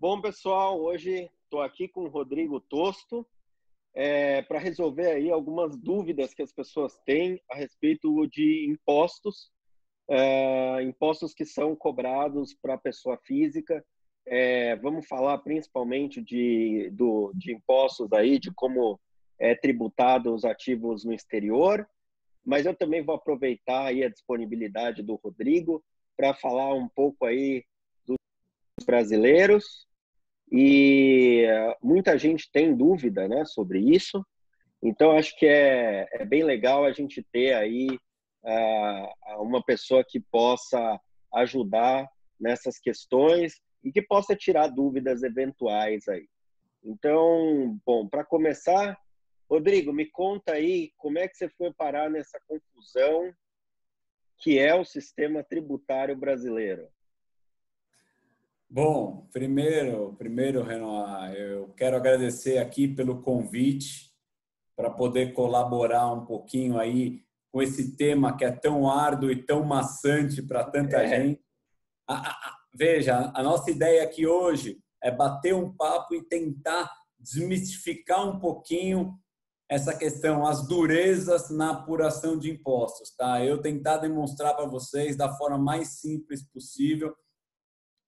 Bom, pessoal, hoje estou aqui com o Rodrigo Tosto para resolver aí algumas dúvidas que as pessoas têm a respeito de impostos, impostos que são cobrados para a pessoa física. Vamos falar principalmente de impostos aí, de como é tributado os ativos no exterior, mas eu também vou aproveitar aí a disponibilidade do Rodrigo para falar um pouco aí dos brasileiros. E muita gente tem dúvida, né, sobre isso. Então, acho que é bem legal a gente ter aí uma pessoa que possa ajudar nessas questões e que possa tirar dúvidas eventuais aí. Então, bom, para começar, Rodrigo, me conta aí como é que você foi parar nessa confusão que é o sistema tributário brasileiro. Bom, primeiro, Renan, eu quero agradecer aqui pelo convite para poder colaborar um pouquinho aí com esse tema que é tão árduo e tão maçante para tanta gente. Veja, a nossa ideia aqui hoje é bater um papo e tentar desmistificar um pouquinho essa questão, as durezas na apuração de impostos, tá? Eu tentar demonstrar para vocês da forma mais simples possível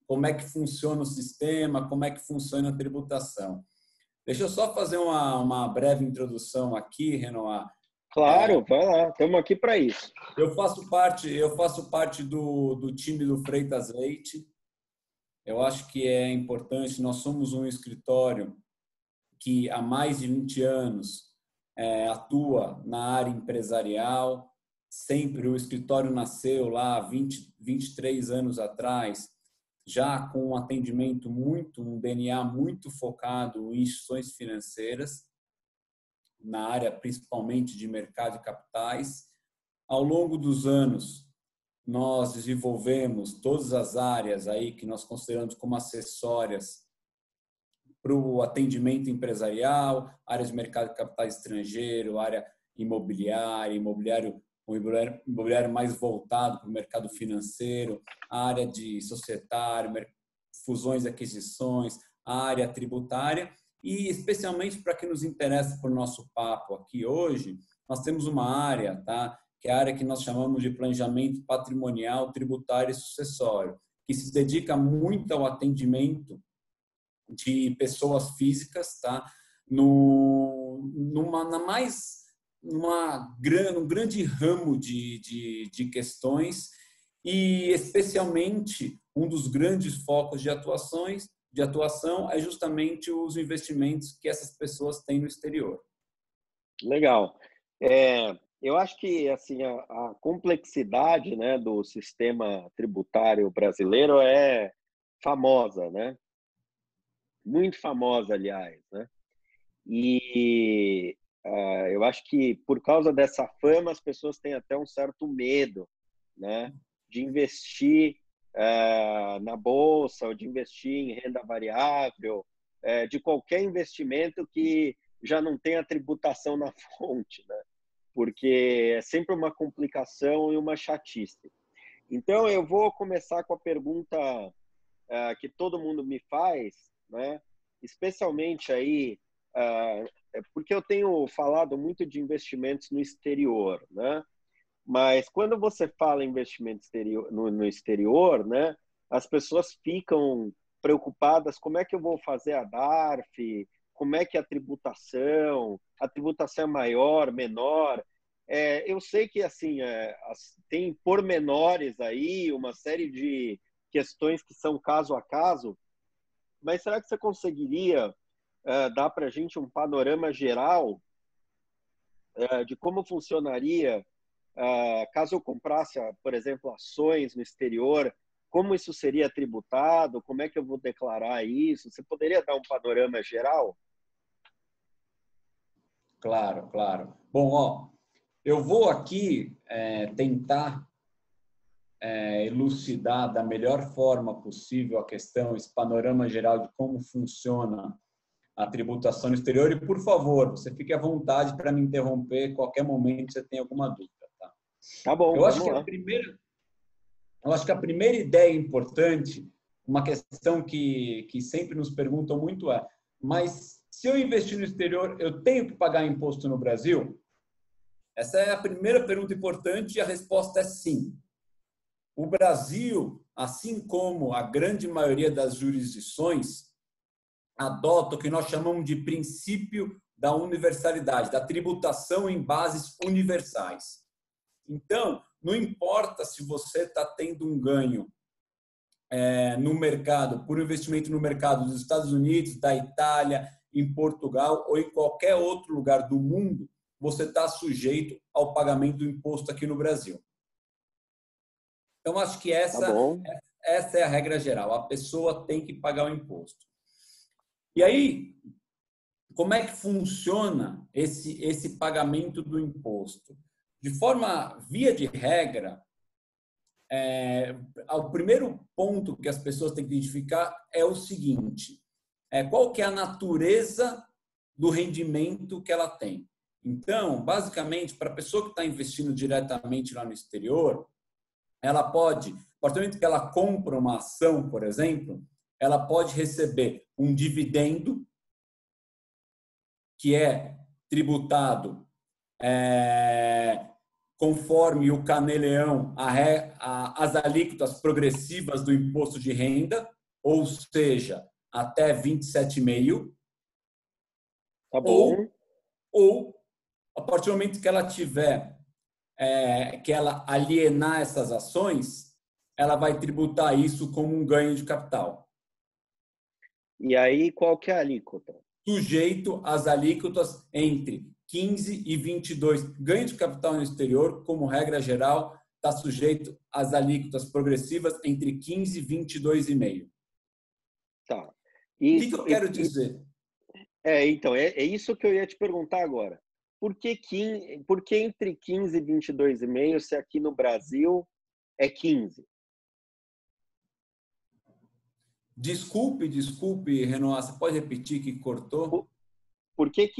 como é que funciona o sistema, como é que funciona a tributação. Deixa eu só fazer uma breve introdução aqui, Renoir. Claro, vai lá, estamos aqui para isso. Eu faço parte do time do Freitas Leite. Eu acho que é importante, nós somos um escritório que há mais de 20 anos atua na área empresarial. Sempre o escritório nasceu lá 23 anos atrás, já com um atendimento um DNA muito focado em instituições financeiras, na área principalmente de mercado de capitais. Ao longo dos anos, nós desenvolvemos todas as áreas aí que nós consideramos como acessórias para o atendimento empresarial, áreas de mercado de capitais estrangeiro, área imobiliária, imobiliário mais voltado para o mercado financeiro, a área de societário, fusões e aquisições, a área tributária e, especialmente para quem nos interessa por nosso papo aqui hoje, nós temos uma área, tá, que é a área que nós chamamos de planejamento patrimonial, tributário e sucessório, que se dedica muito ao atendimento de pessoas físicas, tá, num grande ramo de questões e, especialmente, um dos grandes focos de atuação é justamente os investimentos que essas pessoas têm no exterior. Legal. Eu acho que assim a complexidade, né, do sistema tributário brasileiro é famosa, né? Muito famosa, aliás, né? E eu acho que por causa dessa fama as pessoas têm até um certo medo, né, de investir na bolsa ou de investir em renda variável, de qualquer investimento que já não tenha tributação na fonte, né? Porque é sempre uma complicação e uma chatice. Então eu vou começar com a pergunta que todo mundo me faz, né? Especialmente aí porque eu tenho falado muito de investimentos no exterior, né? Mas quando você fala em investimento exterior, no exterior, né, as pessoas ficam preocupadas, como é que eu vou fazer a DARF, como é que é a tributação é maior, menor. Eu sei que assim tem pormenores aí, uma série de questões que são caso a caso, mas será que você conseguiria dar para a gente um panorama geral de como funcionaria caso eu comprasse, por exemplo, ações no exterior, como isso seria tributado, como é que eu vou declarar isso? Você poderia dar um panorama geral? Claro, claro. Bom, eu vou aqui tentar elucidar da melhor forma possível a questão, esse panorama geral de como funciona a tributação no exterior. E, por favor, você fique à vontade para me interromper a qualquer momento que você tenha alguma dúvida. Tá bom, Eu acho vamos que lá. a primeira ideia importante uma questão que sempre nos perguntam muito é: mas se eu investir no exterior, eu tenho que pagar imposto no Brasil? Essa é a primeira pergunta importante e a resposta é sim. O Brasil, assim como a grande maioria das jurisdições, adota o que nós chamamos de princípio da universalidade, da tributação em bases universais. Então, não importa se você está tendo um ganho no mercado, por investimento no mercado dos Estados Unidos, da Itália, em Portugal ou em qualquer outro lugar do mundo, você está sujeito ao pagamento do imposto aqui no Brasil. Então, acho que Tá bom. essa é a regra geral. A pessoa tem que pagar o imposto. E aí, como é que funciona esse pagamento do imposto? De forma, via de regra, o primeiro ponto que as pessoas têm que identificar é o seguinte: qual que é a natureza do rendimento que ela tem. Então, basicamente, para a pessoa que está investindo diretamente lá no exterior, ela pode, a partir do momento que ela compra uma ação, por exemplo, ela pode receber um dividendo que é tributado conforme o Caneleão, as alíquotas progressivas do imposto de renda, ou seja, até 27,5%, Tá bom. ou a partir do momento que ela tiver, que ela alienar essas ações, ela vai tributar isso como um ganho de capital. E aí, qual que é a alíquota? Sujeito às alíquotas entre 15 e 22. Ganho de capital no exterior, como regra geral, está sujeito às alíquotas progressivas entre 15 e 22,5%. Tá. O que Isso, eu quero dizer? então, é isso que eu ia te perguntar agora. Por que entre 15 e 22,5 se aqui no Brasil é 15? Desculpe, Renoir, você pode repetir que cortou? Por que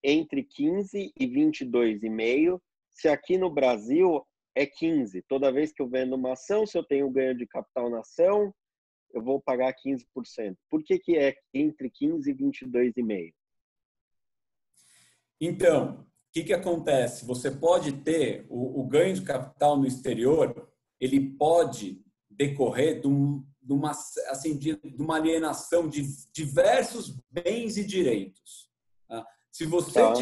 entre 15 e 22,5 se aqui no Brasil é 15? Toda vez que eu vendo uma ação, se eu tenho ganho de capital na ação, eu vou pagar 15%. Por que é entre 15 e 22,5? Então, o que acontece? Você pode ter o ganho de capital no exterior, ele pode decorrer de uma alienação de diversos bens e direitos. Tá? Se você Tá.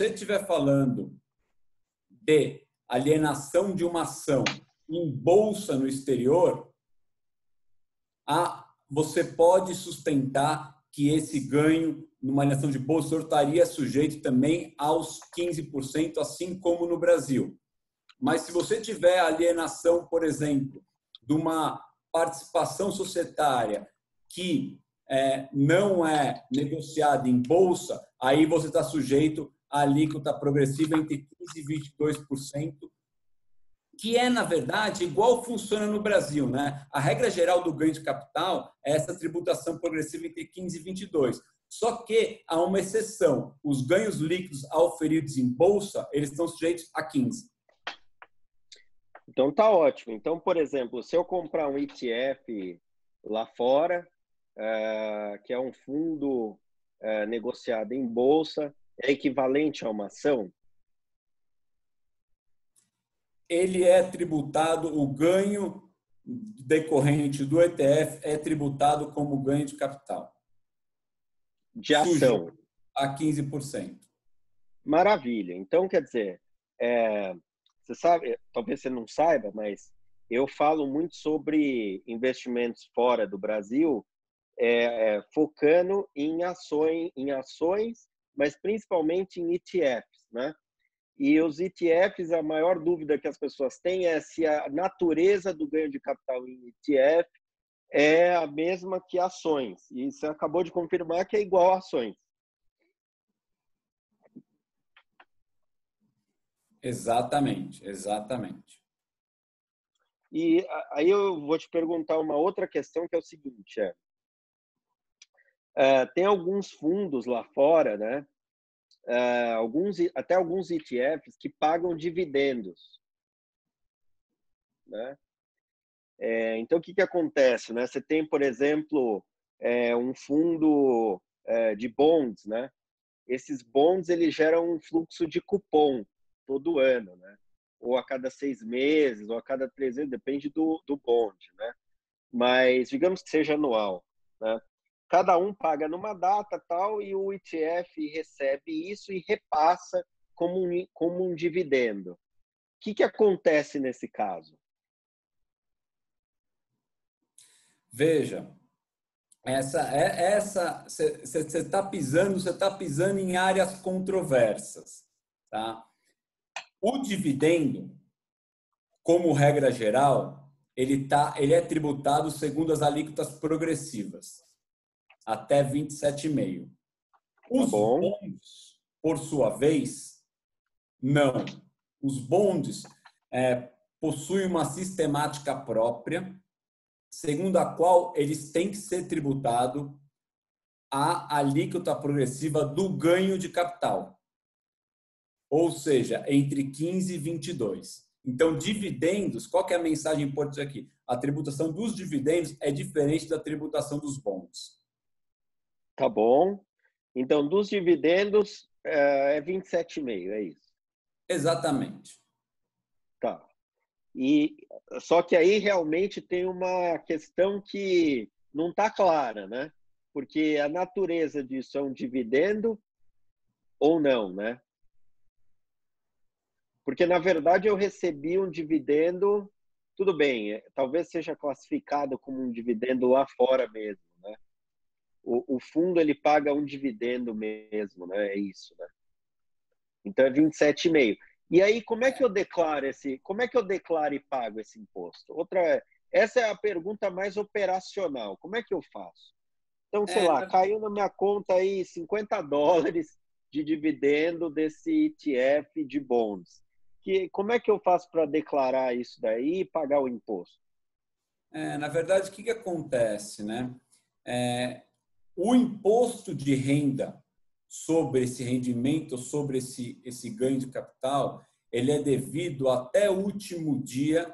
estiver falando de alienação de uma ação em bolsa no exterior, você pode sustentar que esse ganho numa alienação de bolsa estaria sujeito também aos 15%, assim como no Brasil. Mas se você tiver alienação, por exemplo, de uma participação societária que não é negociada em bolsa, aí você está sujeito à alíquota progressiva entre 15% e 22%, que é, na verdade, igual funciona no Brasil, né? A regra geral do ganho de capital é essa tributação progressiva entre 15% e 22%. Só que há uma exceção. Os ganhos líquidos auferidos em bolsa, eles estão sujeitos a 15%. Então tá ótimo. Então, por exemplo, se eu comprar um ETF lá fora, que é um fundo negociado em bolsa, é equivalente a uma ação? Ele é tributado, o ganho decorrente do ETF é tributado como ganho de capital. De Sujeito ação. a 15%. Maravilha. Então, quer dizer, você sabe, talvez você não saiba, mas eu falo muito sobre investimentos fora do Brasil, focando em ações, mas principalmente em ETFs, né? E os ETFs, a maior dúvida que as pessoas têm é se a natureza do ganho de capital em ETF é a mesma que ações. E você acabou de confirmar que é igual a ações. Exatamente, exatamente. E aí eu vou te perguntar uma outra questão que é o seguinte, tem alguns fundos lá fora, né? Até alguns ETFs que pagam dividendos, né? Então, o que acontece, né? Você tem, por exemplo, um fundo de bonds, né? Esses bonds eles geram um fluxo de cupom todo ano, né? Ou a cada 6 meses, ou a cada 3 meses, depende do bond, né? Mas digamos que seja anual, né? Cada um paga numa data tal e o ETF recebe isso e repassa como um dividendo. O que acontece nesse caso? Veja, você está pisando em áreas controversas, tá? O dividendo, como regra geral, ele é tributado segundo as alíquotas progressivas, até 27,5%. Tá Os bom? bonds, por sua vez, não. Os bonds possuem uma sistemática própria, segundo a qual eles têm que ser tributados à alíquota progressiva do ganho de capital, ou seja, entre 15 e 22. Então, dividendos, qual que é a mensagem importante aqui? A tributação dos dividendos é diferente da tributação dos bonds. Tá bom. Então, dos dividendos, é 27,5, é isso? Exatamente. Tá. E só que aí realmente tem uma questão que não está clara, né? Porque a natureza disso é um dividendo ou não, né? Porque na verdade eu recebi um dividendo, tudo bem, talvez seja classificado como um dividendo lá fora mesmo, né? O fundo ele paga um dividendo mesmo, né? É isso, né? Então é 27,5. E aí, como é que eu declaro e pago esse imposto? Essa é a pergunta mais operacional. Como é que eu faço? Então, sei lá, caiu na minha conta aí $50 de dividendo desse ETF de bonds. Como é que eu faço para declarar isso daí e pagar o imposto? Na verdade, o que acontece, né? O imposto de renda sobre esse rendimento, sobre esse ganho de capital, ele é devido até o último dia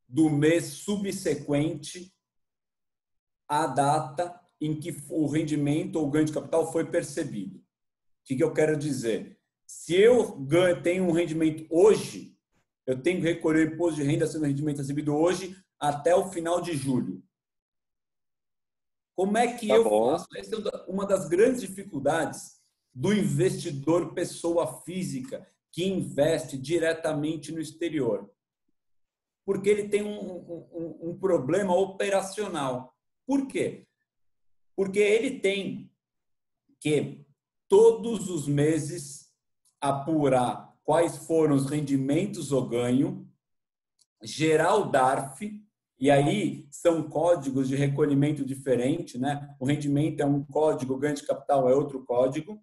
do mês subsequente à data em que o rendimento ou ganho de capital foi percebido. O que eu quero dizer? Se eu tenho um rendimento hoje, eu tenho que recolher o imposto de renda sendo rendimento recebido hoje até o final de julho. Como é que Tá eu bom. faço? Essa é uma das grandes dificuldades do investidor pessoa física que investe diretamente no exterior. Porque ele tem um problema operacional. Por quê? Porque ele tem que, todos os meses, apurar quais foram os rendimentos ou ganho, gerar o DARF, e aí são códigos de recolhimento diferente, né? O rendimento é um código, o ganho de capital é outro código,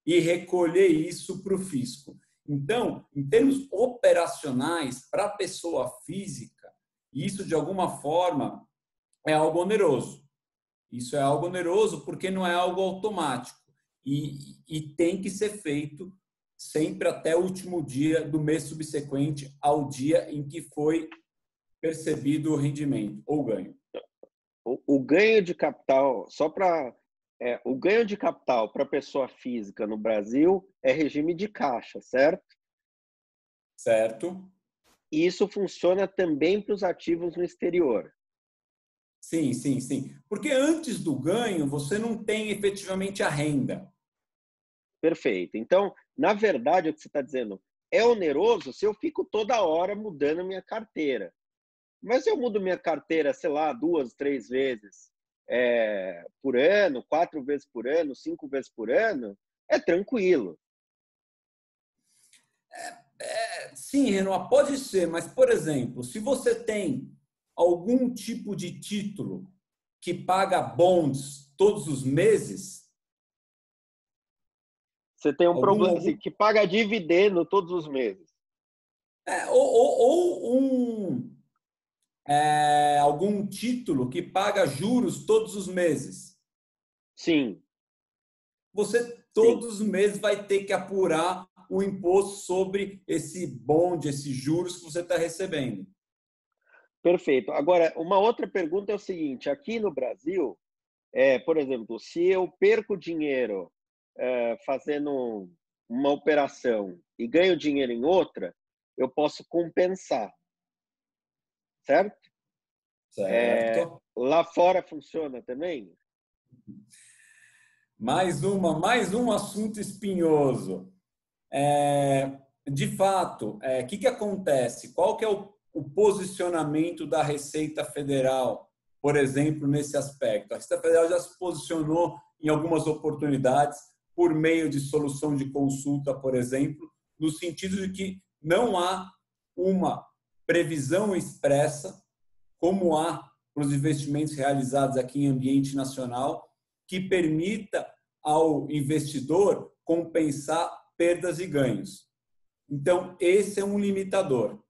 e recolher isso para o fisco. Então, em termos operacionais, para a pessoa física, isso de alguma forma é algo oneroso. Isso é algo oneroso porque não é algo automático e tem que ser feito sempre até o último dia do mês subsequente ao dia em que foi percebido o rendimento ou ganho. O ganho de capital, o ganho de capital para pessoa física no Brasil é regime de caixa, certo? Certo? E isso funciona também para os ativos no exterior. Sim, sim, sim. Porque antes do ganho, você não tem efetivamente a renda. Perfeito. Então, na verdade, o que você está dizendo é oneroso se eu fico toda hora mudando minha carteira. Mas se eu mudo minha carteira, sei lá, 2, 3 vezes por ano, 4 vezes por ano, 5 vezes por ano, é tranquilo. Sim, Renoir, pode ser, mas, por exemplo, se você tem algum tipo de título que paga bonds todos os meses, Você tem um algum, problema algum assim, que paga dividendo todos os meses. algum título que paga juros todos os meses, Sim, você sim. todos os meses vai ter que apurar o imposto sobre esse bond, esses juros que você está recebendo. Perfeito. Agora, uma outra pergunta é o seguinte: aqui no Brasil, por exemplo, se eu perco dinheiro fazendo uma operação e ganho dinheiro em outra, eu posso compensar, certo? Certo? Lá fora funciona também? Mais um assunto espinhoso. De fato, o que acontece? Qual que é o posicionamento da Receita Federal, por exemplo, nesse aspecto? A Receita Federal já se posicionou em algumas oportunidades por meio de solução de consulta, por exemplo, no sentido de que não há uma previsão expressa, como há para os investimentos realizados aqui em ambiente nacional, que permita ao investidor compensar perdas e ganhos. Então, esse é um limitador.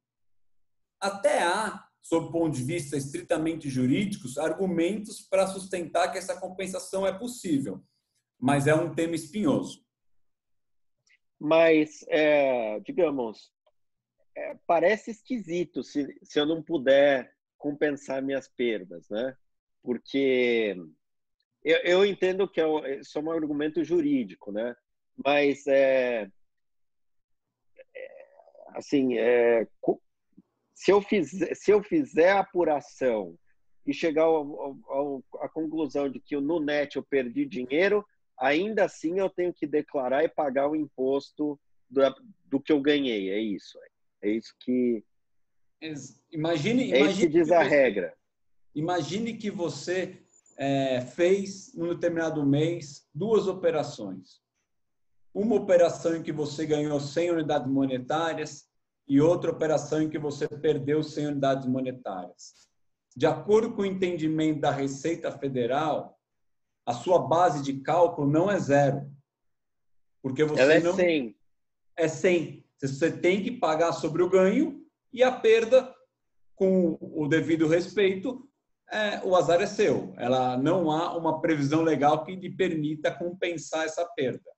Até há, sob o ponto de vista estritamente jurídicos, argumentos para sustentar que essa compensação é possível, mas é um tema espinhoso. Mas, digamos, parece esquisito se eu não puder compensar minhas perdas, né? Porque eu entendo que isso é um argumento jurídico, né? Mas, assim, se eu fizer a apuração e chegar à conclusão de que no net eu perdi dinheiro, ainda assim eu tenho que declarar e pagar o imposto do que eu ganhei. É isso. É isso que é isso que diz a regra. Imagine que você fez, num determinado mês, 2 operações. Uma operação em que você ganhou 100 unidades monetárias e outra operação em que você perdeu 100 unidades monetárias. De acordo com o entendimento da Receita Federal, a sua base de cálculo não é 0, porque você Ela é não 100. é 100. Você tem que pagar sobre o ganho e a perda, com o devido respeito, o azar é seu. Ela não há uma previsão legal que lhe permita compensar essa perda.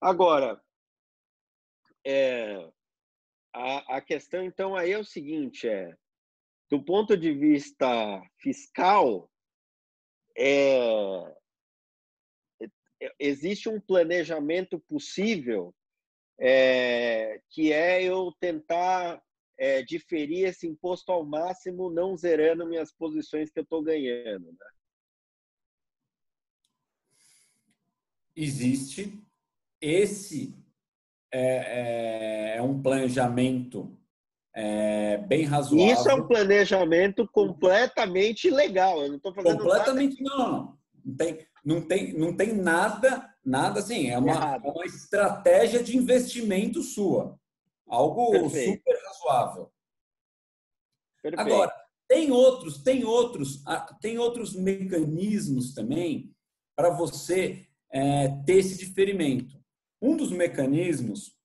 Agora, a questão então aí é o seguinte, do ponto de vista fiscal, existe um planejamento possível, que é eu tentar diferir esse imposto ao máximo, não zerando minhas posições que eu estou ganhando, né? Existe. Esse é um planejamento bem E isso é um razoável. planejamento completamente ilegal. Eu não estou fazendo nada Completamente não. Não tem nada assim. É errado. uma estratégia de investimento sua. Algo Perfeito, super razoável. Agora, perfeito. tem outros mecanismos também para você ter esse diferimento. Um dos mecanismos,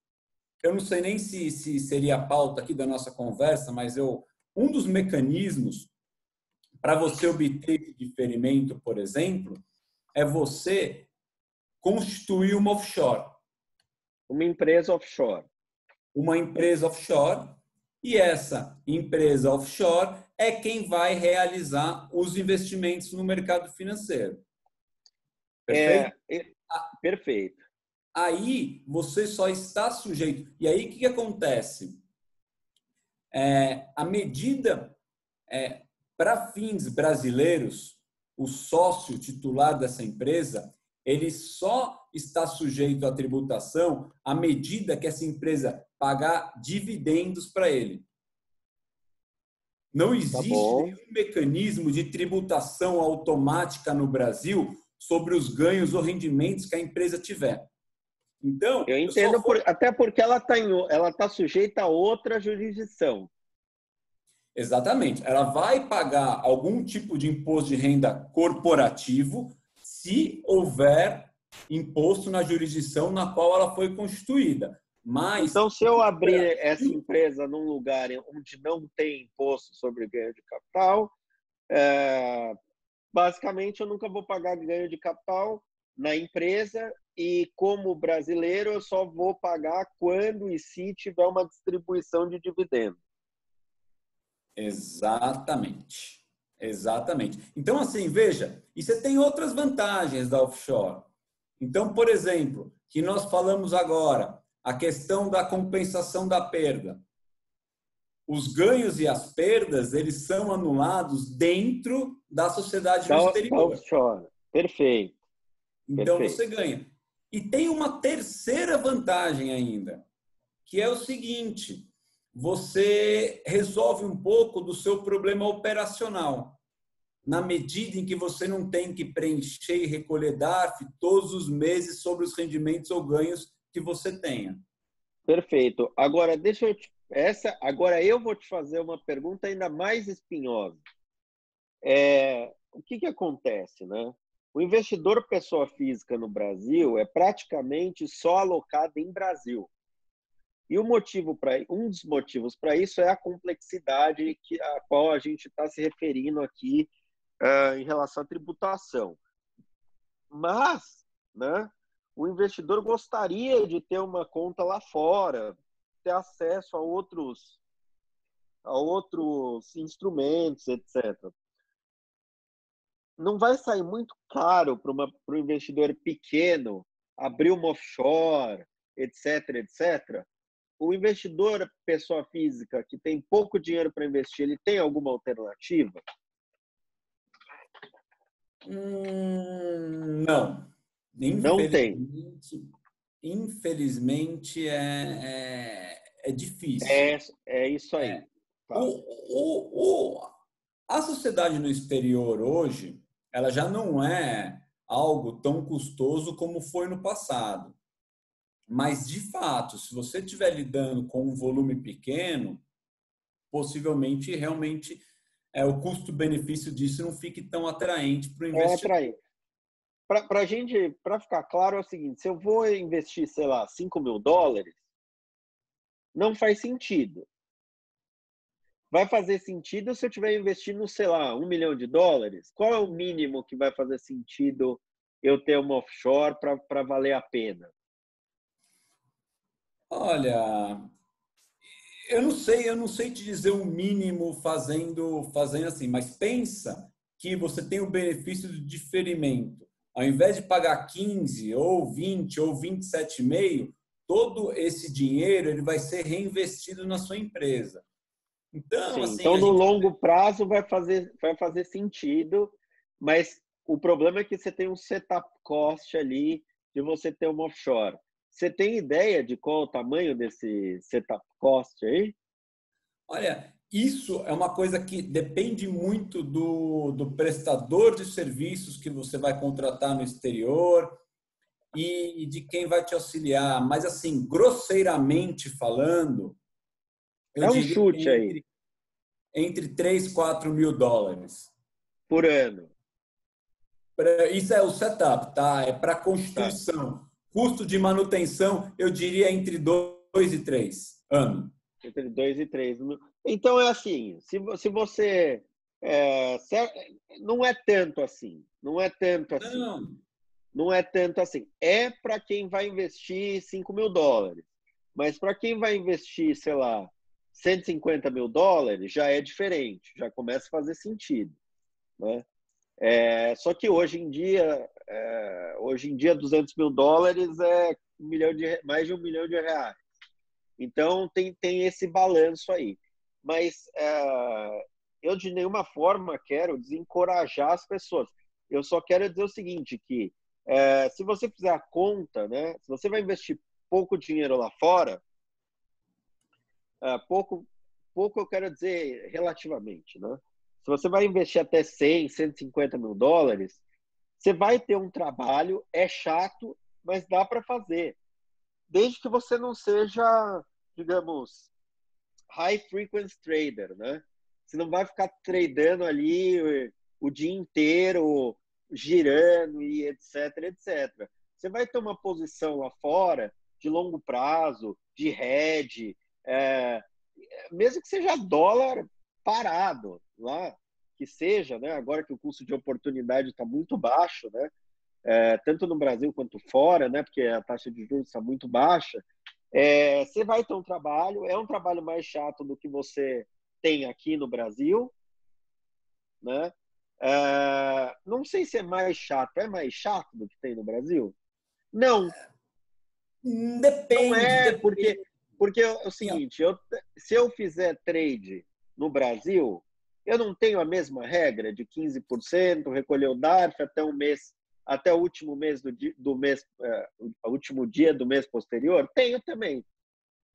eu não sei nem se seria a pauta aqui da nossa conversa, mas um dos mecanismos para você obter esse diferimento, por exemplo, é você constituir uma offshore. Uma empresa offshore. Uma empresa offshore, e essa empresa offshore é quem vai realizar os investimentos no mercado financeiro. Perfeito? Perfeito. Aí você só está sujeito. E aí o que acontece? A medida, para fins brasileiros, o sócio titular dessa empresa, ele só está sujeito à tributação à medida que essa empresa pagar dividendos para ele. Não Tá existe bom. nenhum mecanismo de tributação automática no Brasil sobre os ganhos ou rendimentos que a empresa tiver. Então, Eu entendo, até porque ela tá sujeita a outra jurisdição. Exatamente. Ela vai pagar algum tipo de imposto de renda corporativo se houver imposto na jurisdição na qual ela foi constituída. Mas Então, se eu abrir essa empresa num lugar onde não tem imposto sobre ganho de capital, basicamente eu nunca vou pagar ganho de capital na empresa e, como brasileiro, eu só vou pagar quando e se tiver uma distribuição de dividendo. Exatamente. Exatamente. Então, assim, veja, e você tem outras vantagens da offshore. Então, por exemplo, que nós falamos agora, a questão da compensação da perda. Os ganhos e as perdas, eles são anulados dentro da sociedade no Da exterior. offshore. Perfeito, Então, perfeito. você ganha. E tem uma terceira vantagem ainda, que é o seguinte: você resolve um pouco do seu problema operacional, na medida em que você não tem que preencher e recolher DARF todos os meses sobre os rendimentos ou ganhos que você tenha. Perfeito. Agora eu vou te fazer uma pergunta ainda mais espinhosa. O que acontece, né? O investidor pessoa física no Brasil é praticamente só alocado em Brasil. E um dos motivos para isso é a complexidade a qual a gente está se referindo aqui em relação à tributação. Mas, né, o investidor gostaria de ter uma conta lá fora, ter acesso a outros instrumentos, etc. Não vai sair muito caro para o investidor pequeno abrir uma offshore, etc., etc. O investidor, pessoa física, que tem pouco dinheiro para investir, ele tem alguma alternativa? Não. Não tem. Infelizmente é difícil. É isso aí. Tá. A sociedade no exterior hoje, ela já não é algo tão custoso como foi no passado. Mas, de fato, se você estiver lidando com um volume pequeno, possivelmente, realmente, o custo-benefício disso não fique tão atraente para o É investidor. atraente. Para ficar claro, é o seguinte: se eu vou investir, sei lá, $5.000, não faz sentido. Vai fazer sentido se eu estiver investindo, sei lá, $1 milhão? Qual é o mínimo que vai fazer sentido eu ter uma offshore para valer a pena? Olha, eu não sei te dizer um mínimo fazendo assim, mas pensa que você tem o benefício do diferimento. Ao invés de pagar 15 ou 20 ou 27,5, todo esse dinheiro ele vai ser reinvestido na sua empresa. Então, Sim, assim, então a no gente longo prazo vai fazer sentido, mas o problema é que você tem um setup cost ali de você ter uma offshore. Você tem ideia de qual é o tamanho desse setup cost aí? olha, isso é uma coisa que depende muito do prestador de serviços que você vai contratar no exterior e de quem vai te auxiliar. Mas, assim, grosseiramente falando, eu É um diria que chute aí, entre 3 e 4 mil dólares. por ano. Isso é o setup, tá? É para Tá. constituição. Custo de manutenção, eu diria entre 2 e 3 ano. Entre 2 e 3. Então é assim, se você não é tanto assim, não é tanto assim, Não, não é tanto assim. É para quem vai investir $5.000, mas para quem vai investir, sei lá, $150.000 já é diferente, já começa a fazer sentido, né? Só que hoje em dia $200.000 é mais de R$ 1 milhão. Então, tem esse balanço aí. Mas eu, de nenhuma forma, quero desencorajar as pessoas. Eu só quero dizer o seguinte, que se você fizer a conta, né, se você vai investir pouco dinheiro lá fora, pouco, pouco eu quero dizer relativamente, né? Se você vai investir até 100, $150.000, você vai ter um trabalho, é chato, mas dá para fazer. Desde que você não seja, digamos, high frequency trader, né? Você não vai ficar tradando ali o dia inteiro, girando e etc, etc. Você vai ter uma posição lá fora de longo prazo, de hedge, mesmo que seja dólar parado lá, que seja, né? Agora que o custo de oportunidade está muito baixo, né? Tanto no Brasil quanto fora, né? Porque a taxa de juros está muito baixa. Você vai ter um trabalho, é um trabalho mais chato do que você tem aqui no Brasil, né? Não sei se é mais chato. É mais chato do que tem no Brasil? Não, não Depende, é, depende. porque é o seguinte, se eu fizer trade no Brasil, eu não tenho a mesma regra de 15%, recolher o DARF até um mês, até o último mês do mês, o último dia do mês posterior? Tenho também.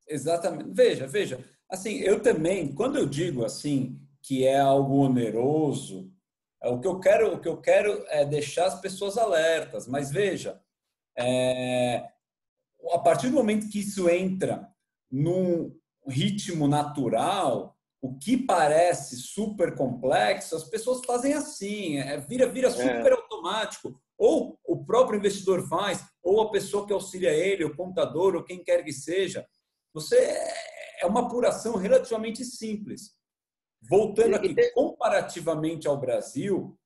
Exatamente. Veja. Assim, eu também, quando eu digo assim que é algo oneroso, o que eu quero é deixar as pessoas alertas. Mas veja, a partir do momento que isso entra num ritmo natural, o que parece super complexo, as pessoas fazem assim, vira super automático. Ou o próprio investidor faz, ou a pessoa que auxilia ele, o contador, ou quem quer que seja. Você é uma apuração relativamente simples. Voltando E, e aqui, comparativamente ao Brasil,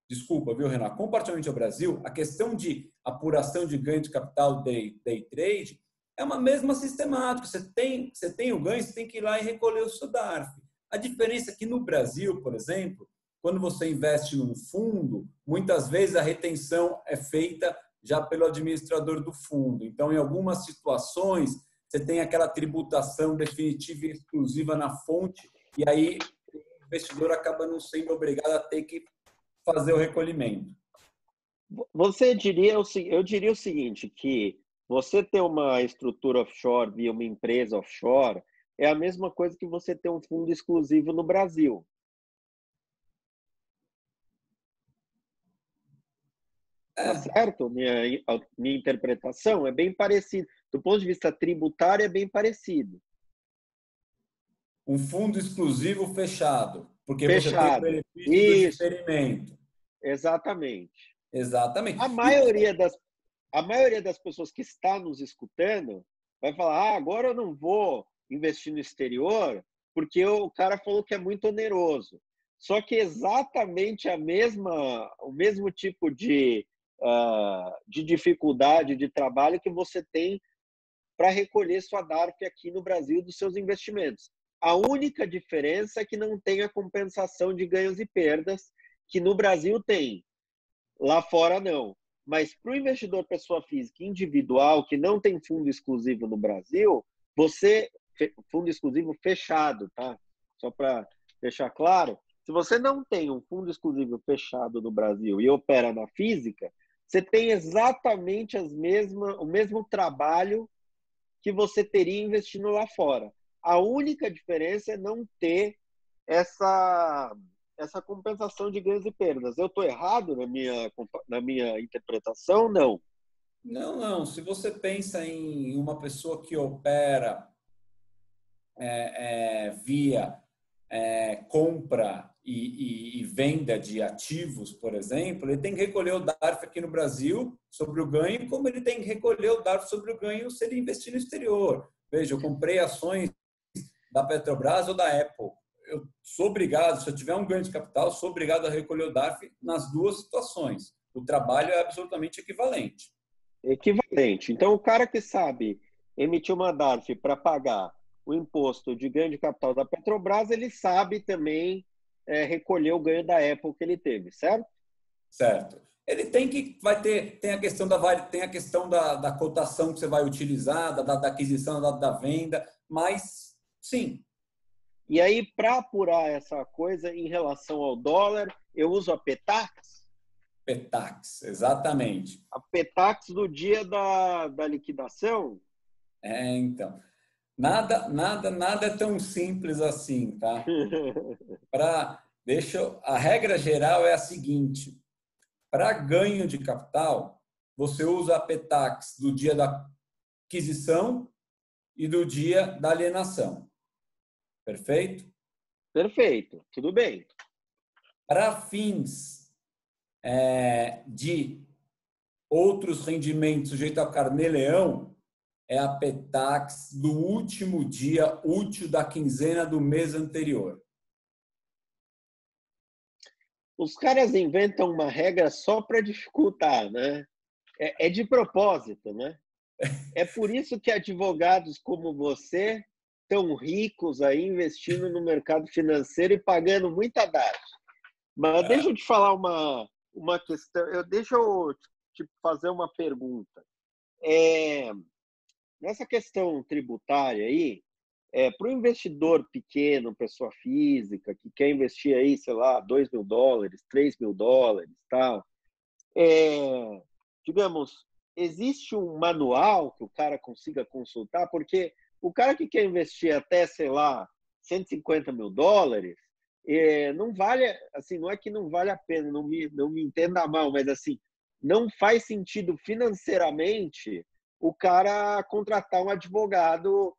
desculpa, viu, Renato? Comparativamente ao Brasil, a questão de apuração de ganho de capital day trade é uma mesma sistemática. Você tem o ganho, você tem que ir lá e recolher o seu DARF. A diferença é que no Brasil, por exemplo, quando você investe num fundo, muitas vezes a retenção é feita já pelo administrador do fundo. Então, em algumas situações, você tem aquela tributação definitiva e exclusiva na fonte, e aí o investidor acaba não sendo obrigado a ter que fazer o recolhimento. Você diria, eu diria o seguinte, que você ter uma estrutura offshore via uma empresa offshore é a mesma coisa que você ter um fundo exclusivo no Brasil. Tá certo? Minha interpretação é bem parecida. Do ponto de vista tributário, é bem parecido. Um fundo exclusivo fechado, porque você tem o Fechado. benefício do Isso, diferimento. exatamente. A Exatamente. maioria das, a maioria das pessoas que está nos escutando vai falar: agora eu não vou investir no exterior porque o cara falou que é muito oneroso. Só que exatamente o mesmo tipo de dificuldade de trabalho que você tem para recolher sua DARF aqui no Brasil dos seus investimentos. A única diferença é que não tem a compensação de ganhos e perdas, que no Brasil tem, lá fora não. Mas para o investidor pessoa física individual, que não tem fundo exclusivo no Brasil, fundo exclusivo fechado, tá? Só para deixar claro, se você não tem um fundo exclusivo fechado no Brasil e opera na física, você tem exatamente o mesmo trabalho que você teria investindo lá fora. A única diferença é não ter essa compensação de ganhos e perdas. Eu estou errado na minha interpretação? Não. Não. Se você pensa em uma pessoa que opera via compra e venda de ativos, por exemplo, ele tem que recolher o DARF aqui no Brasil sobre o ganho, como ele tem que recolher o DARF sobre o ganho se ele investir no exterior. Veja, eu comprei ações da Petrobras ou da Apple. Eu sou obrigado, se eu tiver um ganho de capital, sou obrigado a recolher o DARF nas duas situações. O trabalho é absolutamente equivalente. Equivalente. Então, o cara que sabe emitir uma DARF para pagar o imposto de ganho de capital da Petrobras, ele sabe também recolher o ganho da Apple que ele teve, certo? Certo. Ele tem a questão da cotação que você vai utilizar, da aquisição, da venda, mas sim. E aí, para apurar essa coisa em relação ao dólar, eu uso a Petax. Petax, exatamente. A Petax do dia da liquidação. Então. Nada é tão simples assim, tá? A regra geral é a seguinte: para ganho de capital, você usa a Petax do dia da aquisição e do dia da alienação. Perfeito? Perfeito, tudo bem. Para fins de outros rendimentos sujeitos a carnê-leão, é a Petax do último dia útil da quinzena do mês anterior. Os caras inventam uma regra só para dificultar, né? É de propósito, né? É por isso que advogados como você tão ricos aí investindo no mercado financeiro e pagando muita DARF. Mas deixa eu te falar uma questão, deixa eu te fazer uma pergunta. Nessa questão tributária aí, para o investidor pequeno, pessoa física, que quer investir aí, sei lá, $2.000, $3.000, tal, digamos, existe um manual que o cara consiga consultar? Porque o cara que quer investir até, sei lá, $150.000, não vale, assim, não é que não vale a pena, não me entenda mal, mas assim, não faz sentido financeiramente o cara contratar um advogado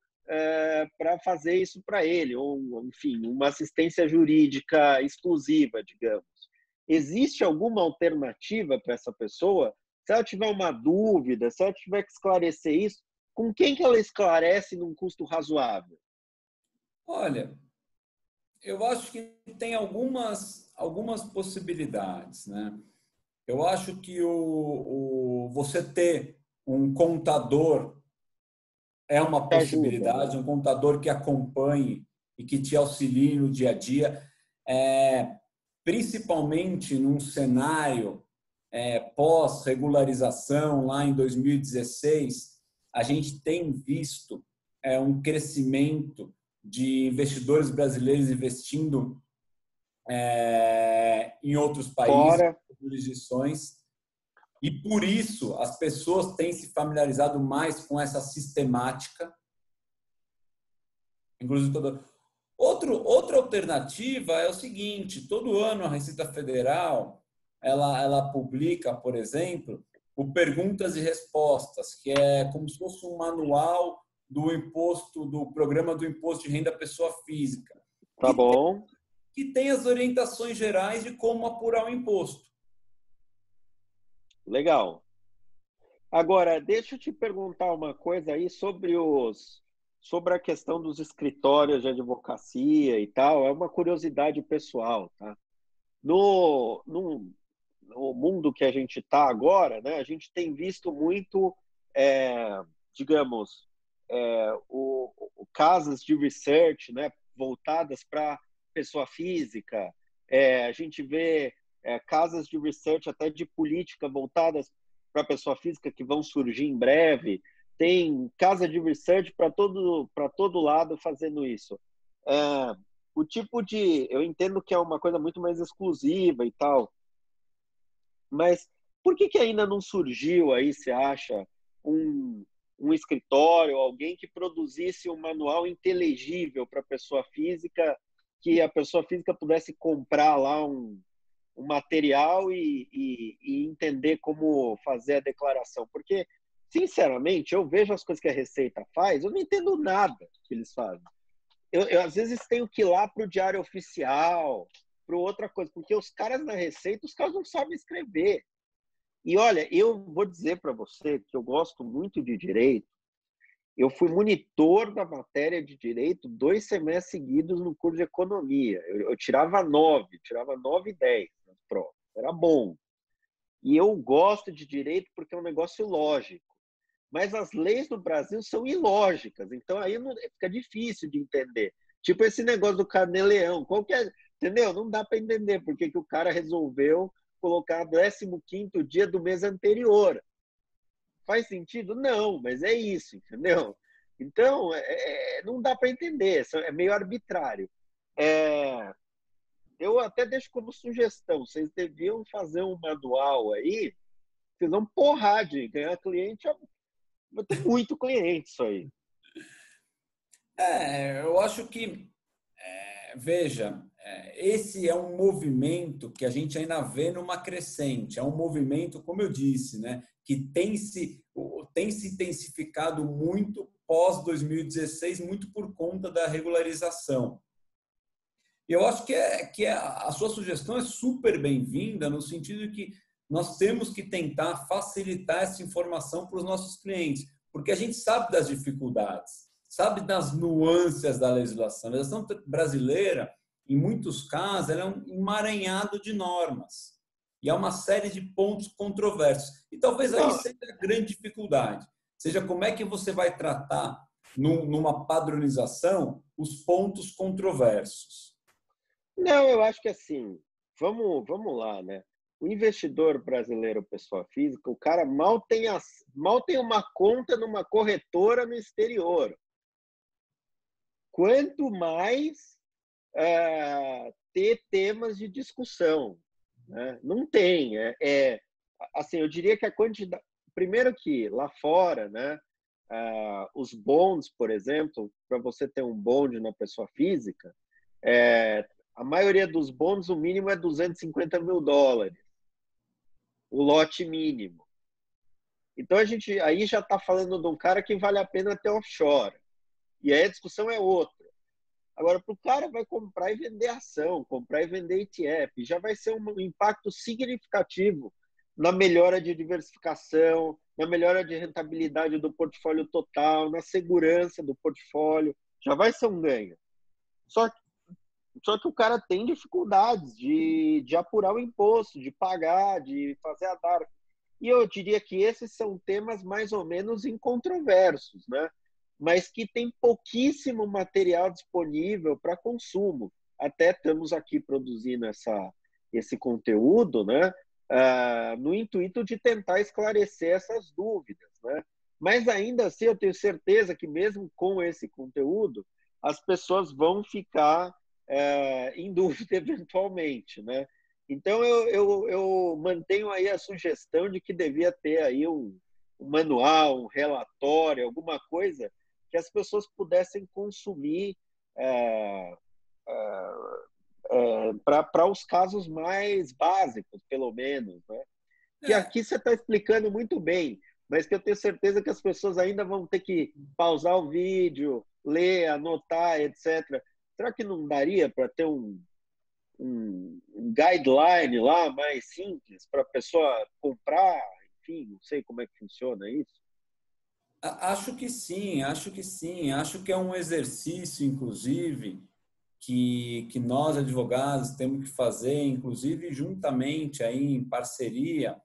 para fazer isso para ele, ou, enfim, uma assistência jurídica exclusiva, digamos. Existe alguma alternativa para essa pessoa? Se ela tiver uma dúvida, se ela tiver que esclarecer isso, com quem que ela esclarece num custo razoável? Olha, eu acho que tem algumas possibilidades, né? Eu acho que você ter um contador é uma possibilidade, Ajuda, né? um contador que acompanhe e que te auxilie no dia a dia, principalmente num cenário pós-regularização, lá em 2016, a gente tem visto um crescimento de investidores brasileiros investindo em outros países, Fora, jurisdições, e por isso as pessoas têm se familiarizado mais com essa sistemática. Inclusive, outra alternativa é o seguinte: todo ano a Receita Federal ela publica, por exemplo, o Perguntas e Respostas, que é como se fosse um manual do programa do Imposto de Renda à Pessoa Física, tá bom? que tem as orientações gerais de como apurar o imposto. Legal. Agora, deixa eu te perguntar uma coisa aí sobre a questão dos escritórios de advocacia e tal. É uma curiosidade pessoal, tá? No mundo que a gente está agora, né, a gente tem visto muito, digamos, casas de research, né, voltadas para pessoa física. A gente vê casas de research até de política voltadas para pessoa física que vão surgir em breve. Tem casa de research para todo lado fazendo isso. O tipo de... Eu entendo que é uma coisa muito mais exclusiva e tal, mas por que ainda não surgiu aí, você acha, um escritório, alguém que produzisse um manual inteligível para a pessoa física, que a pessoa física pudesse comprar lá um material e entender como fazer a declaração? Porque, sinceramente, eu vejo as coisas que a Receita faz, eu não entendo nada que eles fazem. Eu às vezes tenho que ir lá para o Diário Oficial, para outra coisa, porque os caras na Receita, os caras não sabem escrever. E olha, eu vou dizer para você que eu gosto muito de direito. Eu fui monitor da matéria de direito 2 semestres seguidos no curso de economia. Eu tirava 9 e 10 nas provas. Era bom. E eu gosto de direito porque é um negócio lógico. Mas as leis do Brasil são ilógicas, então aí não, fica difícil de entender. Tipo esse negócio do Carnê-Leão, entendeu? Não dá para entender por que o cara resolveu colocar 15º dia do mês anterior. Faz sentido? Não, mas é isso, entendeu? Então, não dá para entender, é meio arbitrário. Eu até deixo como sugestão, vocês deviam fazer um manual aí, vocês vão porrar de ganhar cliente, vai ter muito cliente isso aí. Eu acho que, veja, esse é um movimento que a gente ainda vê numa crescente. É um movimento, como eu disse, né, que tem se intensificado muito pós-2016, muito por conta da regularização. E eu acho que a sua sugestão é super bem-vinda, no sentido de que nós temos que tentar facilitar essa informação para os nossos clientes, porque a gente sabe das dificuldades, sabe das nuances da legislação. A legislação brasileira, em muitos casos, ela é um emaranhado de normas. E há uma série de pontos controversos. E talvez aí seja a grande dificuldade. Seja como é que você vai tratar numa padronização, os pontos controversos? Não, eu acho que assim, vamos lá, né? O investidor brasileiro, pessoa física, o cara mal tem uma conta numa corretora no exterior. Quanto mais ter temas de discussão, né? Não tem. Assim, eu diria que a quantidade... Primeiro que lá fora, né, os bonds, por exemplo, para você ter um bond na pessoa física, a maioria dos bonds, o mínimo é $250 mil, o lote mínimo. Então, a gente aí já está falando de um cara que vale a pena ter offshore. E aí a discussão é outra. Agora, para o cara vai comprar e vender ação, comprar e vender ETF, já vai ser um impacto significativo na melhora de diversificação, na melhora de rentabilidade do portfólio total, na segurança do portfólio. Já vai ser um ganho. Só que o cara tem dificuldades de apurar o imposto, de pagar, de fazer a DARF. E eu diria que esses são temas mais ou menos incontroversos, né? Mas que tem pouquíssimo material disponível para consumo. Até estamos aqui produzindo esse conteúdo, né? No intuito de tentar esclarecer essas dúvidas, né? Mas ainda assim, eu tenho certeza que mesmo com esse conteúdo, as pessoas vão ficar em dúvida eventualmente, né? Então, eu mantenho aí a sugestão de que devia ter aí um manual, um relatório, alguma coisa que as pessoas pudessem consumir para os casos mais básicos, pelo menos, né? Que aqui você está explicando muito bem, mas que eu tenho certeza que as pessoas ainda vão ter que pausar o vídeo, ler, anotar, etc. Será que não daria para ter um guideline lá mais simples para a pessoa comprar? Enfim, não sei como é que funciona isso. Acho que sim, acho que sim. Acho que é um exercício, inclusive, que nós, advogados, temos que fazer, inclusive, juntamente, aí, em parceria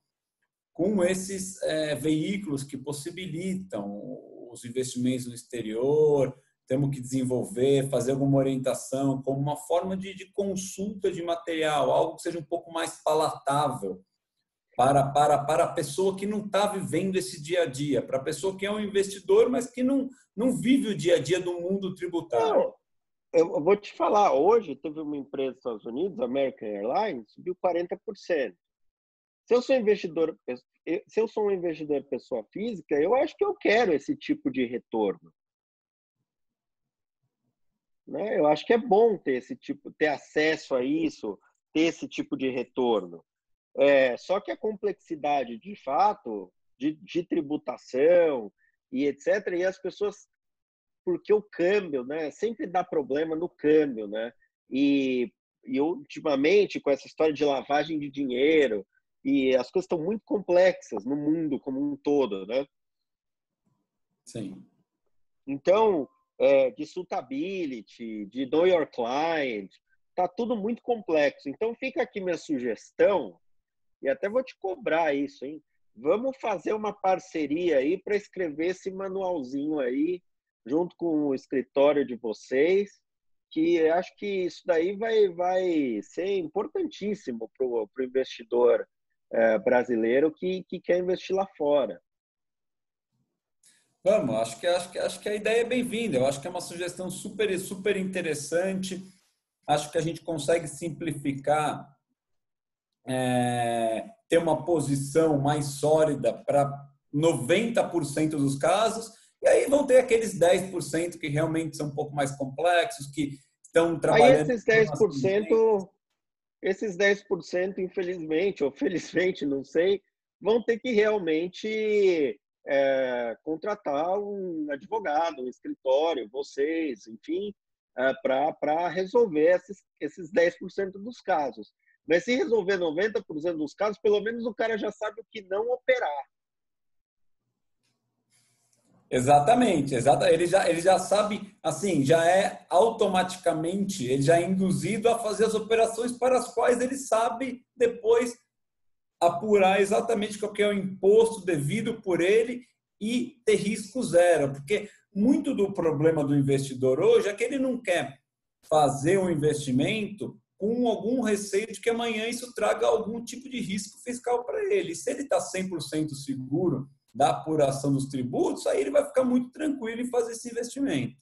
com esses veículos que possibilitam os investimentos no exterior. Temos que desenvolver, fazer alguma orientação, como uma forma de consulta de material, algo que seja um pouco mais palatável para a pessoa que não está vivendo esse dia a dia, para a pessoa que é um investidor, mas que não vive o dia a dia do mundo tributário. Não, eu vou te falar, hoje teve uma empresa dos Estados Unidos, American Airlines, subiu 40%. Se eu sou um investidor pessoa física, eu acho que eu quero esse tipo de retorno, né? Eu acho que é bom ter acesso a isso, ter esse tipo de retorno. Só que a complexidade, de fato, de tributação e etc., e as pessoas, porque o câmbio, né, sempre dá problema no câmbio, né? E ultimamente, com essa história de lavagem de dinheiro, e as coisas estão muito complexas no mundo como um todo, né? Sim. Então, de suitability, de know your client, tá tudo muito complexo. Então, fica aqui minha sugestão, e até vou te cobrar isso, hein? Vamos fazer uma parceria aí para escrever esse manualzinho aí, junto com o escritório de vocês, que acho que isso daí vai ser importantíssimo para o investidor brasileiro que quer investir lá fora. Vamos, acho que a ideia é bem-vinda. Eu acho que é uma sugestão super interessante. Acho que a gente consegue simplificar, ter uma posição mais sólida para 90% dos casos, e aí vão ter aqueles 10% que realmente são um pouco mais complexos, que estão Aí trabalhando... esses 10%, infelizmente, ou felizmente, não sei, vão ter que realmente contratar um advogado, um escritório, vocês, enfim, para resolver esses 10% dos casos. Mas se resolver 90% dos casos, pelo menos o cara já sabe o que não operar. Exatamente. Ele já sabe, assim, já é automaticamente, ele já é induzido a fazer as operações para as quais ele sabe depois apurar exatamente qual que é o imposto devido por ele e ter risco zero. Porque muito do problema do investidor hoje é que ele não quer fazer um investimento com algum receio de que amanhã isso traga algum tipo de risco fiscal para ele. Se ele está 100% seguro da apuração dos tributos, aí ele vai ficar muito tranquilo em fazer esse investimento.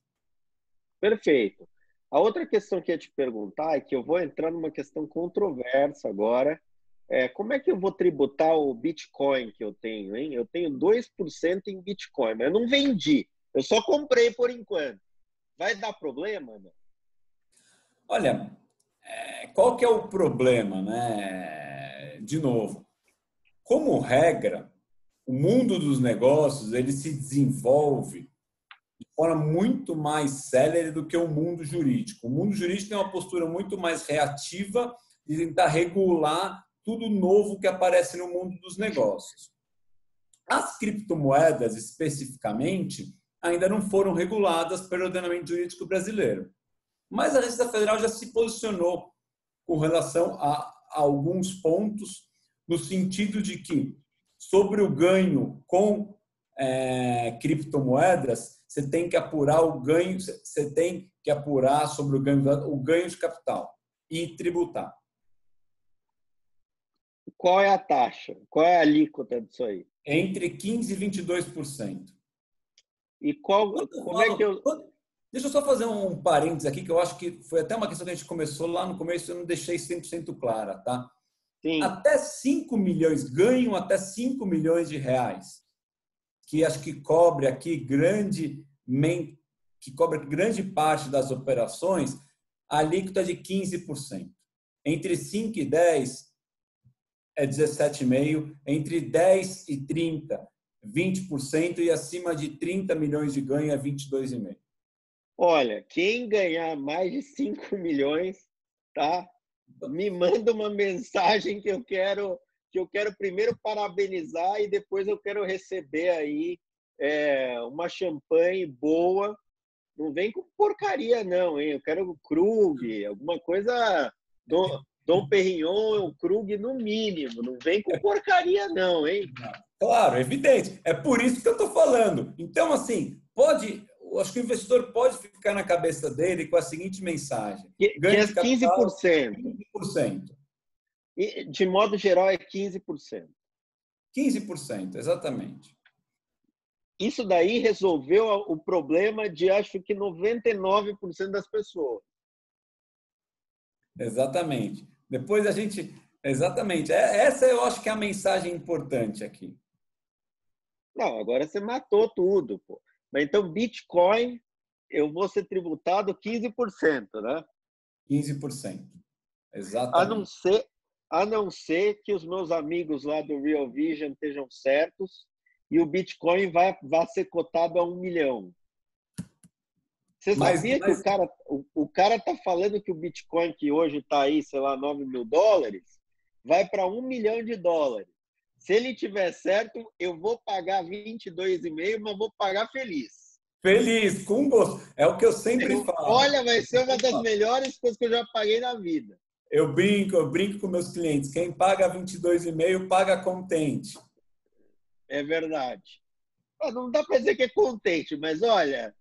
Perfeito. A outra questão que eu ia te perguntar é que eu vou entrar numa questão controversa agora. Como é que eu vou tributar o Bitcoin que eu tenho, hein? Eu tenho 2% em Bitcoin, mas eu não vendi. Eu só comprei por enquanto. Vai dar problema, né? Olha, qual que é o problema, né? De novo, como regra, o mundo dos negócios ele se desenvolve de forma muito mais célere do que o mundo jurídico. O mundo jurídico tem uma postura muito mais reativa de tentar regular tudo novo que aparece no mundo dos negócios. As criptomoedas, especificamente, ainda não foram reguladas pelo ordenamento jurídico brasileiro. Mas a Receita Federal já se posicionou com relação a alguns pontos, no sentido de que, sobre o ganho com criptomoedas, você tem que apurar o ganho, você tem que apurar sobre o ganho de capital e tributar. Qual é a taxa? Qual é a alíquota disso aí? Entre 15% e 22%. E como é que eu... Deixa eu só fazer um parênteses aqui, que eu acho que foi até uma questão que a gente começou lá no começo, eu não deixei 100% clara, tá? Sim. Até 5 milhões, ganham até 5 milhões de reais, que acho que cobre aqui grande parte das operações, a alíquota é de 15%. Entre 5 e 10 é 17,5%, entre 10 e 30, 20%, e acima de 30 milhões de ganho é 22,5%. Olha, quem ganhar mais de 5 milhões, tá? Me manda uma mensagem que eu quero primeiro parabenizar e depois eu quero receber aí uma champanhe boa. Não vem com porcaria não, hein? Eu quero Krug, alguma coisa Dom Perignon, o Krug no mínimo. Não vem com porcaria não, hein? Claro, evidente. É por isso que eu estou falando. Então, assim, acho que o investidor pode ficar na cabeça dele com a seguinte mensagem: Que ganho é de capital 15%. 15%. E, de modo geral, é 15%. 15%, exatamente. Isso daí resolveu o problema de, acho que, 99% das pessoas. Exatamente. Depois a gente... Exatamente. Essa eu acho que é a mensagem importante aqui. Não, agora você matou tudo, pô. Mas então, Bitcoin, eu vou ser tributado 15%, né? 15%. A não Exatamente. ser, a não ser que os meus amigos lá do Real Vision estejam certos e o Bitcoin vai ser cotado a 1 milhão. Você sabia que o cara está falando que o Bitcoin, que hoje está aí, sei lá, 9 mil dólares, vai para 1 milhão de dólares. Se ele tiver certo, eu vou pagar 22,5, mas vou pagar feliz. Feliz, com gosto. É o que eu sempre falo. Olha, vai ser uma das melhores coisas que eu já paguei na vida. Eu brinco com meus clientes. Quem paga 22,5 paga contente. É verdade. Não dá para dizer que é contente, mas olha,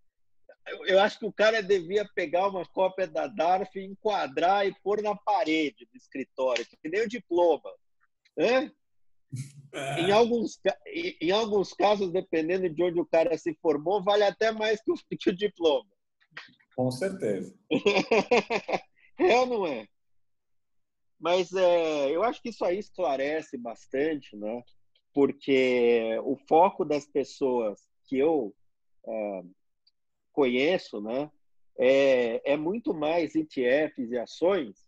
eu acho que o cara devia pegar uma cópia da DARF, enquadrar e pôr na parede do escritório, que nem o diploma. Hã? Em alguns casos, dependendo de onde o cara se formou, vale até mais que o diploma. Com certeza. É ou não é? Mas eu acho que isso aí esclarece bastante, né? Porque o foco das pessoas que eu conheço, né, é muito mais ETFs e ações,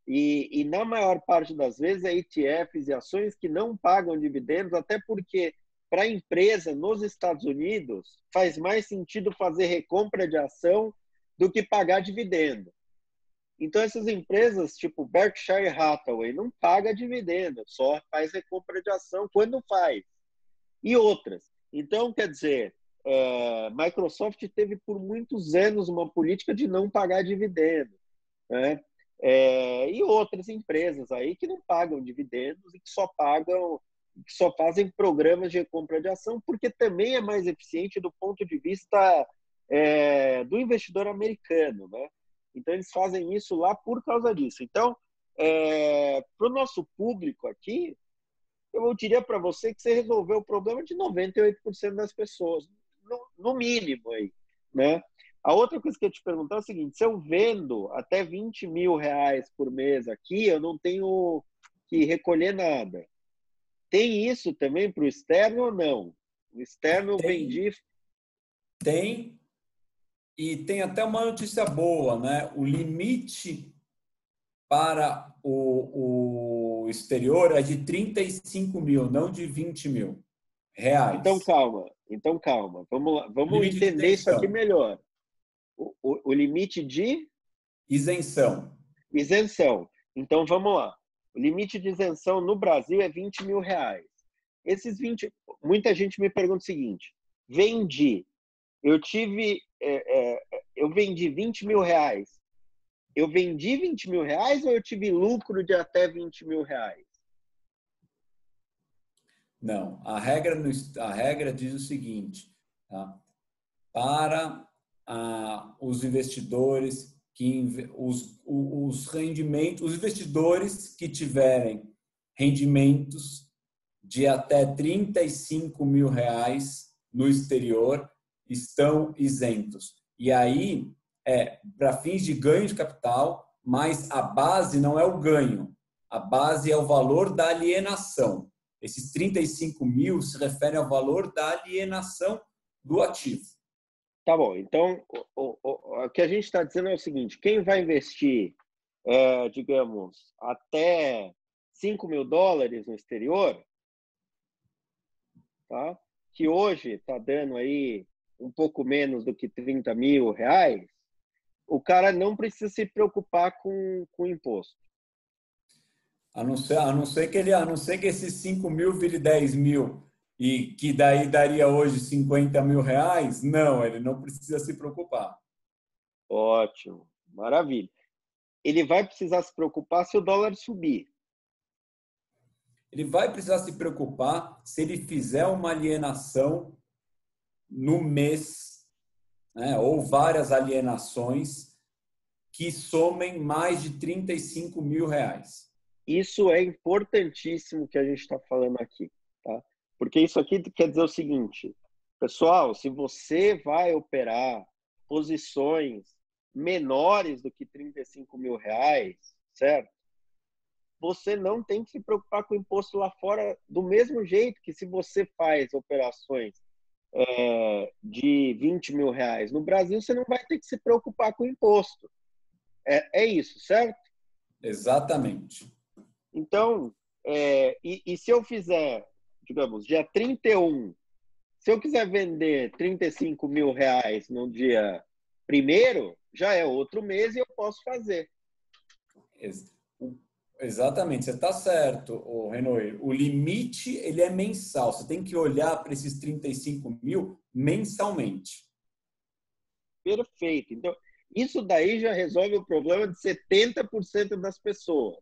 e na maior parte das vezes é ETFs e ações que não pagam dividendos, até porque para a empresa nos Estados Unidos faz mais sentido fazer recompra de ação do que pagar dividendo. Então essas empresas tipo Berkshire Hathaway não paga dividendo, só faz recompra de ação quando faz. E outras. Então, quer dizer, Microsoft teve por muitos anos uma política de não pagar dividendo, né? E outras empresas aí que não pagam dividendos e que só fazem programas de compra de ação, porque também é mais eficiente do ponto de vista do investidor americano, né? Então, eles fazem isso lá por causa disso. Então, para o nosso público aqui, eu diria para você que você resolveu o problema de 98% das pessoas, no mínimo aí, né? A outra coisa que eu ia te perguntar é o seguinte: se eu vendo até 20 mil reais por mês aqui, eu não tenho que recolher nada. Tem isso também para o externo ou não? O externo eu vendi. Tem, e tem até uma notícia boa, né? O limite para o exterior é de 35 mil, não de 20 mil Então, reais. calma. Então, calma. Vamos lá. Vamos Limite de entender isso aqui isenção. melhor. O limite de Isenção. isenção. Então, vamos lá. O limite de isenção no Brasil é 20 mil reais. Esses 20... Muita gente me pergunta o seguinte: vendi. Eu vendi 20 mil reais. Eu vendi 20 mil reais ou eu tive lucro de até 20 mil reais? Não, a regra diz o seguinte, tá? Para os investidores os rendimentos, os investidores que tiverem rendimentos de até 35 mil reais no exterior estão isentos. E aí para fins de ganho de capital, mas a base não é o ganho, a base é o valor da alienação. Esses 35 mil se referem ao valor da alienação do ativo. Tá bom. Então, o que a gente está dizendo é o seguinte: quem vai investir, digamos, até 5 mil dólares no exterior, tá? Que hoje está dando aí um pouco menos do que 30 mil reais, o cara não precisa se preocupar com o imposto. A não ser que esses 5 mil vire 10 mil e que daí daria hoje 50 mil reais, não, ele não precisa se preocupar. Ótimo, maravilha. Ele vai precisar se preocupar se o dólar subir. Ele vai precisar se preocupar se ele fizer uma alienação no mês, né, ou várias alienações que somem mais de 35 mil reais. Isso é importantíssimo que a gente está falando aqui, tá? Porque isso aqui quer dizer o seguinte: pessoal, se você vai operar posições menores do que 35 mil reais, certo? Você não tem que se preocupar com o imposto lá fora do mesmo jeito que se você faz operações de 20 mil reais. No Brasil, você não vai ter que se preocupar com o imposto. É isso, certo? Exatamente. Então, e se eu fizer, digamos, dia 31, se eu quiser vender 35 mil reais no dia 1º, já é outro mês e eu posso fazer. Exatamente, você está certo, Renoir. O limite ele é mensal. Você tem que olhar para esses 35 mil mensalmente. Perfeito. Então, isso daí já resolve o problema de 70% das pessoas.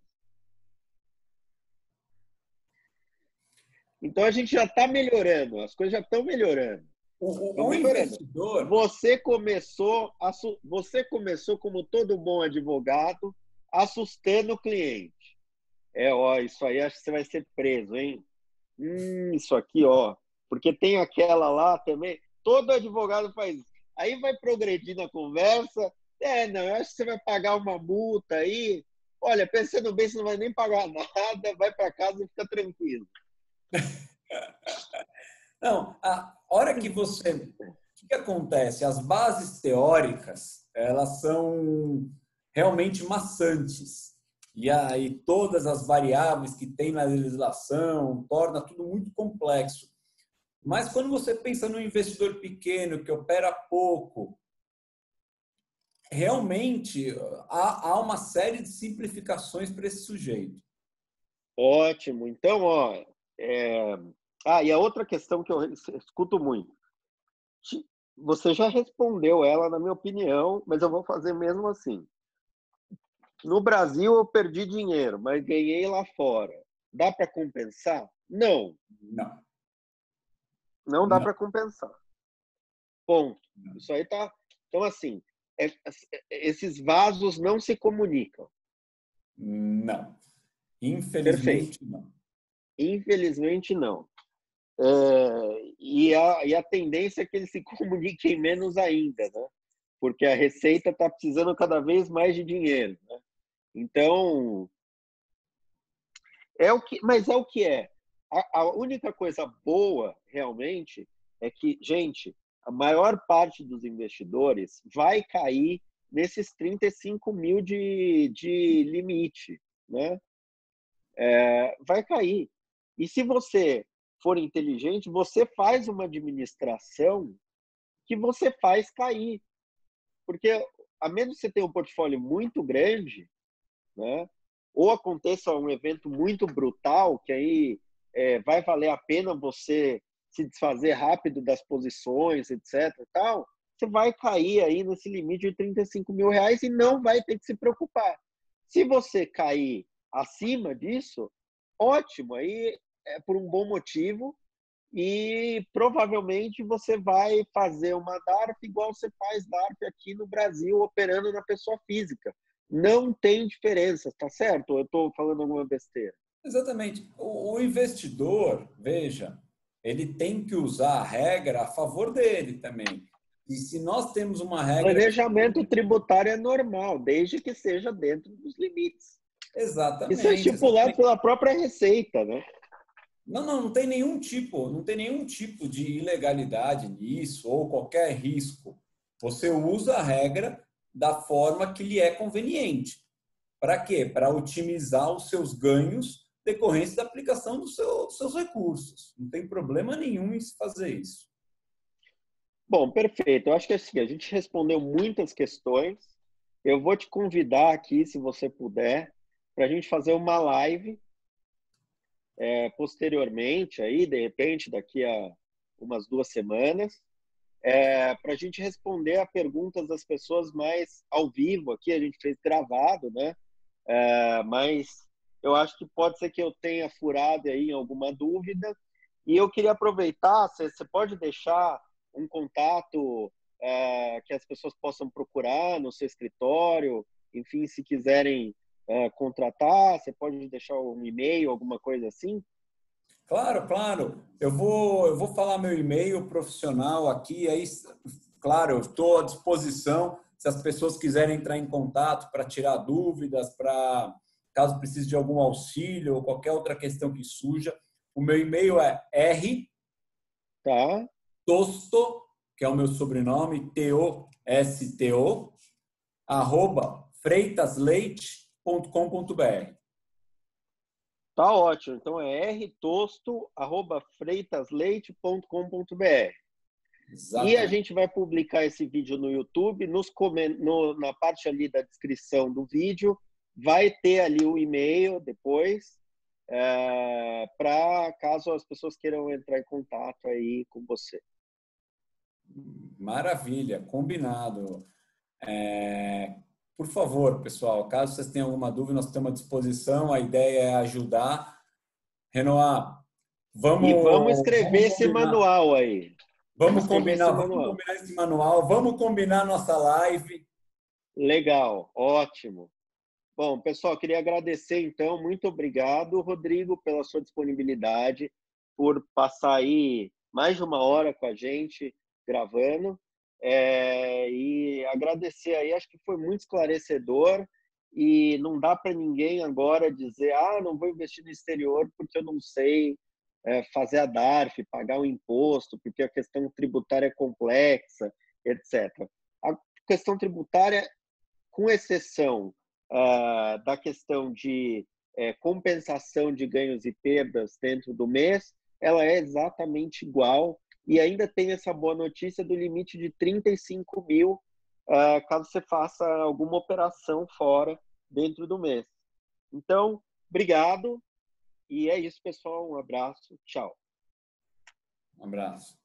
Então, a gente já está melhorando, as coisas já estão melhorando. O investidor... Você começou, como todo bom advogado, assustando o cliente. Isso aí acho que você vai ser preso, hein? Isso aqui, porque tem aquela lá também. Todo advogado faz isso. Aí vai progredir na conversa. Não, eu acho que você vai pagar uma multa aí. Olha, pensando bem, você não vai nem pagar nada, vai para casa e fica tranquilo. Não, a hora que você... O que acontece? As bases teóricas, elas são realmente maçantes. E aí todas as variáveis que tem na legislação torna tudo muito complexo. Mas quando você pensa no investidor pequeno que opera pouco, realmente há uma série de simplificações para esse sujeito. Ótimo. Então, e a outra questão que eu escuto muito. Você já respondeu ela, na minha opinião, mas eu vou fazer mesmo assim. No Brasil, eu perdi dinheiro, mas ganhei lá fora. Dá para compensar? Não. Não. Não dá para compensar. Ponto. Isso aí tá Então, assim, esses vasos não se comunicam. Não. Perfeito. Infelizmente, não. Infelizmente, não. E a tendência é que eles se comuniquem menos ainda, né? Porque a Receita está precisando cada vez mais de dinheiro, né? Então, mas é o que é. A única coisa boa, realmente, é que, gente, a maior parte dos investidores vai cair nesses 35 mil de limite, né? Vai cair. E se você for inteligente, você faz uma administração que você faz cair. Porque, a menos que você tenha um portfólio muito grande, né? Ou aconteça um evento muito brutal, que aí vai valer a pena você se desfazer rápido das posições, etc. Tal, você vai cair aí nesse limite de 35 mil reais e não vai ter que se preocupar. Se você cair acima disso, ótimo, aí é por um bom motivo e provavelmente você vai fazer uma DARF igual você faz DARF aqui no Brasil, operando na pessoa física. Não tem diferença, tá certo? Ou eu estou falando alguma besteira? Exatamente. O investidor, veja, ele tem que usar a regra a favor dele também. E se nós temos uma regra que... Planejamento tributário é normal, desde que seja dentro dos limites. Isso é Exatamente, estipulado exatamente. pela própria Receita, né? Não tem nenhum tipo de ilegalidade nisso ou qualquer risco. Você usa a regra da forma que lhe é conveniente. Para quê? Para otimizar os seus ganhos decorrentes da aplicação dos seus recursos. Não tem problema nenhum em se fazer isso. Bom, perfeito. Eu acho que assim, a gente respondeu muitas questões. Eu vou te convidar aqui, se você puder, para a gente fazer uma live posteriormente, aí, de repente, daqui a umas 2 semanas, para a gente responder a perguntas das pessoas mais ao vivo aqui. A gente fez gravado, né? Mas eu acho que pode ser que eu tenha furado aí alguma dúvida. E eu queria aproveitar, você pode deixar um contato que as pessoas possam procurar no seu escritório, enfim, se quiserem contratar, você pode deixar um e-mail, alguma coisa assim? Claro, claro. Eu vou falar meu e-mail profissional aqui. Aí, claro, eu estou à disposição. Se as pessoas quiserem entrar em contato para tirar dúvidas, para caso precise de algum auxílio ou qualquer outra questão que surja, o meu e-mail é Tá? rtosto, que é o meu sobrenome, T-O-S-T-O, @freitasleite.com.br. Tá ótimo. Então é rtosto@freitasleite.com.br. E a Exatamente. gente vai publicar esse vídeo no YouTube, na parte ali da descrição do vídeo, vai ter ali o e-mail depois, para caso as pessoas queiram entrar em contato aí com você. Maravilha, combinado. Por favor, pessoal, caso vocês tenham alguma dúvida, nós estamos à disposição. A ideia é ajudar. Renoir, E vamos escrever vamos esse combinar. manual aí. Vamos escrever esse Vamos manual. combinar esse manual, vamos combinar nossa live. Legal, ótimo. Bom, pessoal, queria agradecer então, muito obrigado, Rodrigo, pela sua disponibilidade, por passar aí mais de 1 hora com a gente gravando, e agradecer aí, acho que foi muito esclarecedor e não dá para ninguém agora dizer, não vou investir no exterior porque eu não sei fazer a DARF, pagar o imposto, porque a questão tributária é complexa, etc. A questão tributária, com exceção da questão de compensação de ganhos e perdas dentro do mês, ela é exatamente igual e ainda tem essa boa notícia do limite de 35 mil caso você faça alguma operação fora dentro do mês. Então, obrigado e é isso, pessoal. Um abraço. Tchau. Um abraço.